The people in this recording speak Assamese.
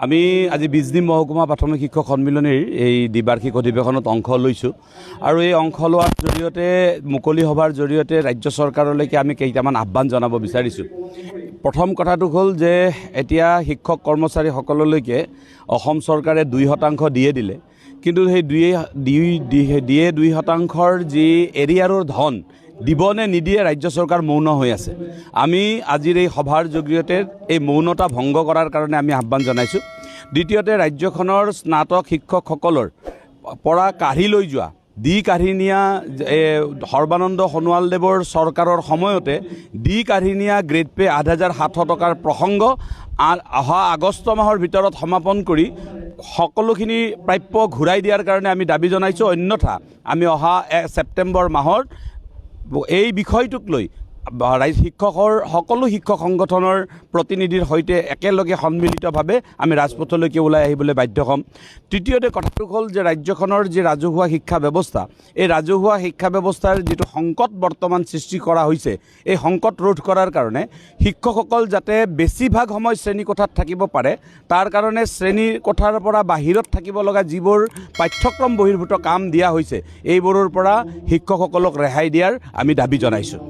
আমি আজি বিজনী মহকুমা প্ৰাথমিক শিক্ষক সন্মিলনীৰ এই দ্বিবাৰ্ষিক অধিৱেশনত অংশ লৈছোঁ আৰু এই অংশ লোৱাৰ জৰিয়তে মুকলি সভাৰ জৰিয়তে ৰাজ্য চৰকাৰলৈকে আমি কেইটামান আহ্বান জনাব বিচাৰিছোঁ। প্ৰথম কথাটো হ'ল যে এতিয়া শিক্ষক কৰ্মচাৰীসকললৈকে অসম চৰকাৰে 2% দিয়ে দিলে, কিন্তু সেই 2%ৰ যি এৰিয়াৰৰ ধন দিব নে নিদিয়ে ৰাজ্য চৰকাৰ মৌন হৈ আছে। আমি আজিৰ এই সভাৰ জৰিয়তে এই মৌনতা ভংগ কৰাৰ কাৰণে আমি আহ্বান জনাইছোঁ। দ্বিতীয়তে ৰাজ্যখনৰ স্নাতক শিক্ষকসকলৰ পৰা কাঢ়ি লৈ যোৱা কাঢ়ি নিয়া সৰ্বানন্দ সোণোৱালদেৱৰ চৰকাৰৰ সময়তে কাঢ়ি নিয়া গ্ৰেড পে 8,700 টকাৰ প্ৰসংগ অহা আগষ্ট মাহৰ ভিতৰত সমাপন কৰি সকলোখিনি প্ৰাপ্য ঘূৰাই দিয়াৰ কাৰণে আমি দাবী জনাইছোঁ। অন্যথা আমি অহা ছেপ্টেম্বৰ মাহৰ এই বিষয়টোক লৈ শিক্ষকৰ সকলো শিক্ষক সংগঠনৰ প্ৰতিনিধিৰ সৈতে একেলগে সন্মিলিতভাৱে আমি ৰাজপথলৈকে ওলাই আহিবলৈ বাধ্য হ'ম। তৃতীয়তে কথাটো হ'ল যে ৰাজ্যখনৰ যি ৰাজহুৱা শিক্ষা ব্যৱস্থা, এই ৰাজহুৱা শিক্ষা ব্যৱস্থাৰ যিটো সংকট বৰ্তমান সৃষ্টি কৰা হৈছে, এই সংকট ৰোধ কৰাৰ কাৰণে শিক্ষকসকল যাতে বেছিভাগ সময় শ্ৰেণীকোঠাত থাকিব পাৰে, তাৰ কাৰণে শ্ৰেণীকোঠাৰ পৰা বাহিৰত থাকিব লগা যিবোৰ পাঠ্যক্ৰম বহিৰ্ভূত কাম দিয়া হৈছে, এইবোৰৰ পৰা শিক্ষকসকলক ৰেহাই দিয়াৰ আমি দাবী জনাইছোঁ।